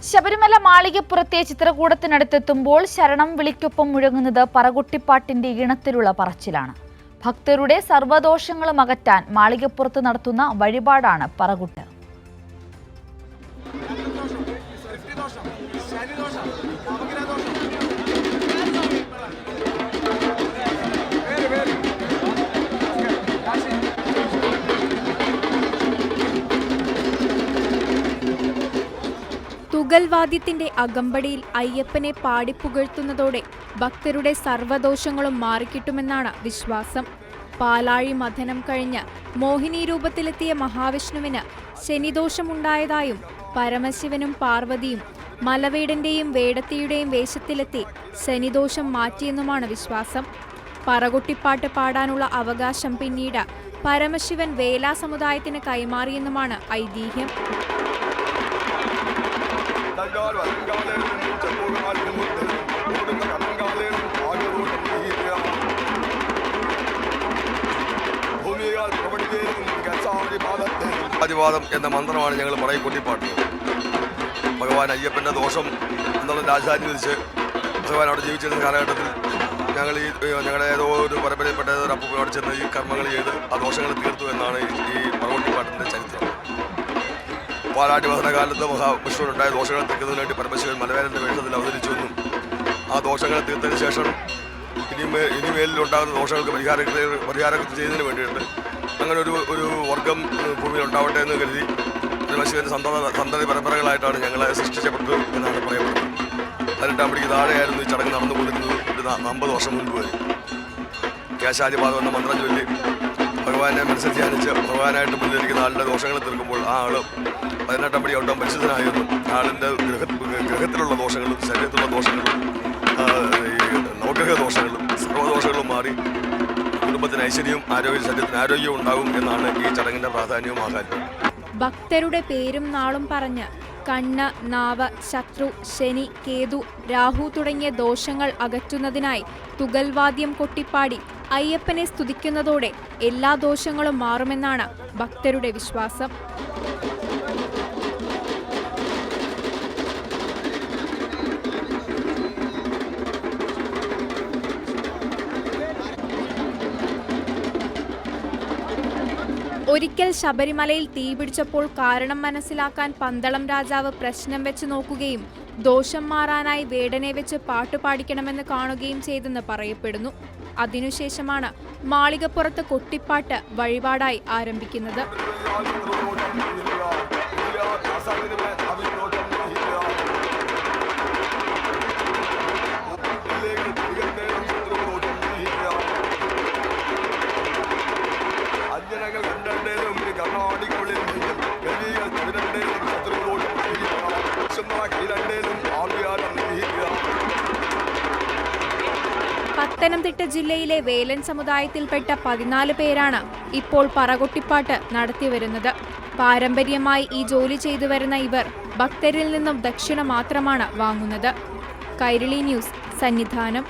ശബരിമല മാളികപ്പുറത്തെ ചിത്രകൂടത്തിനടുത്തെത്തുമ്പോൾ ശരണം വിളിക്കൊപ്പം മുഴങ്ങുന്നത് പറകൊട്ടിപ്പാട്ടിന്റെ ഈണത്തിലുള്ള പറച്ചിലാണ്. ഭക്തരുടെ സർവ്വദോഷങ്ങളും അകറ്റാൻ മാളികപ്പുറത്ത് നടത്തുന്ന വഴിപാടാണ് പറകൊട്ട്. തുകൽവാദ്യത്തിന്റെ അകമ്പടിയിൽ അയ്യപ്പനെ പാടിപ്പുകഴ്ത്തുന്നതോടെ ഭക്തരുടെ സർവ്വദോഷങ്ങളും മാറിക്കിട്ടുമെന്നാണ് വിശ്വാസം. പാലാഴി മഥനം കഴിഞ്ഞ് മോഹിനി രൂപത്തിലെത്തിയ മഹാവിഷ്ണുവിന് ശനിദോഷമുണ്ടായതായും പരമശിവനും പാർവതിയും മലവേടന്റെയും വേടത്തിയുടെയും വേഷത്തിലെത്തി ശനിദോഷം മാറ്റിയെന്നുമാണ് വിശ്വാസം. പറകൊട്ടിപ്പാട്ട് പാടാനുള്ള അവകാശം പിന്നീട് പരമശിവൻ വേല സമുദായത്തിന് കൈമാറിയെന്നുമാണ് ഐതിഹ്യം. ആദിവാദം എന്ന മന്ത്രമാണ് ഞങ്ങൾ പറകൊട്ടിപ്പാട്ട്. ഭഗവാൻ അയ്യപ്പൻ്റെ ദോഷം എന്നുള്ള രാജധാനി വിധിച്ച് ഭഗവാൻ അവിടെ ജീവിച്ചിരുന്ന കാലഘട്ടത്തിൽ ഞങ്ങളുടെ ഏതോ ഒരു പരമ്പരയിൽപ്പെട്ട ഒരു അപ്പൂപ്പൻ അവിടെ ചെന്ന് ഈ കർമ്മങ്ങൾ ചെയ്ത് ആ ദോഷങ്ങൾ തീർത്തു എന്നാണ് ഈ പറകൊട്ടിപ്പാട്ടിൻ്റെ ചരിത്രം. പാലാട്ടി വസനകാലത്ത് മഹാവിഷ്ണുവിനുണ്ടായ ദോഷങ്ങൾ തീർക്കുന്നതിന് വേണ്ടി പരമശിവൻ മലവേലൻ്റെ വേഷത്തിൽ അവതരിച്ചുവെന്നും ആ ദോഷങ്ങൾ തീർത്തതിന് ശേഷം ഇനിമേലിലുണ്ടാകുന്ന ദോഷങ്ങൾക്ക് പരിഹാരം ചെയ്യുന്നതിന് വേണ്ടിയിട്ട് അങ്ങനെ ഒരു വർഗം ഭൂമിയിൽ ഉണ്ടാവട്ടെ എന്ന് കരുതി പരമശിവൻ്റെ സന്തതി പരമ്പരകളായിട്ടാണ് ഞങ്ങളെ സൃഷ്ടിക്കപ്പെട്ടത് എന്നാണ് പറയപ്പെടുന്നത്. 18-ാം പടിക്ക് താഴെയായിരുന്നു ഈ ചടങ്ങ് നടന്നുകൊണ്ടിരുന്നത്. ഒരു 50 വർഷം മുൻപ് വരെ കേശാദിപാദം എന്ന മന്ത്രം ചൊല്ലി ഭഗവാനെ മനസ്സിൽ ധ്യാനിച്ച് ഭഗവാനായിട്ട് മുന്നിലിരിക്കുന്ന ആളുടെ ദോഷങ്ങൾ തീർക്കുമ്പോൾ ആ ആൾ 18-ാം പടി ഔട്ടം പരിശുദ്ധനായിരുന്നു. ആളിൻ്റെ ഗ്രഹത്തിലുള്ള ദോഷങ്ങളും ശരീരത്തിലുള്ള ദോഷങ്ങളും നവഗ്രഹ ദോഷങ്ങളും സർവ്വദോഷങ്ങളും മാറി കുടുംബത്തിന് ഐശ്വര്യവും ശരീരത്തിന് ആരോഗ്യവും ഉണ്ടാകും എന്നാണ് ഈ ചടങ്ങിൻ്റെ പ്രാധാന്യവും ആഹാരം. ഭക്തരുടെ പേരും നാളും പറഞ്ഞ് കണ്ണ്, നാവ്, ശത്രു, ശനി, കേതു, രാഹു തുടങ്ങിയ ദോഷങ്ങൾ അകറ്റുന്നതിനായി തുകൽവാദ്യം കൊട്ടിപ്പാടി അയ്യപ്പനെ സ്തുതിക്കുന്നതോടെ എല്ലാ ദോഷങ്ങളും മാറുമെന്നാണ് ഭക്തരുടെ വിശ്വാസം. ഒരിക്കൽ ശബരിമലയിൽ തീപിടിച്ചപ്പോൾ കാരണം മനസ്സിലാക്കാൻ പന്തളം രാജാവ് പ്രശ്നം വെച്ച് നോക്കുകയും ദോഷം മാറാനായി വേടനെ വെച്ച് പാട്ടുപാടിക്കണമെന്ന് കാണുകയും ചെയ്തെന്ന് പറയപ്പെടുന്നു. അതിനുശേഷമാണ് മാളികപ്പുറത്ത് കൊട്ടിപ്പാട്ട് വഴിപാടായി ആരംഭിക്കുന്നത്. പത്തനംതിട്ട ജില്ലയിലെ വേലൻ സമുദായത്തിൽപ്പെട്ട 14 പേരാണ് ഇപ്പോൾ പറകൊട്ടിപ്പാട്ട് നടത്തിവരുന്നത്. പാരമ്പര്യമായി ഈ ജോലി ചെയ്തു വരുന്ന ഇവർ ഭക്തരിൽ നിന്നും ദക്ഷിണ മാത്രമാണ് വാങ്ങുന്നത്. കൈരളി ന്യൂസ്, സന്നിധാനം.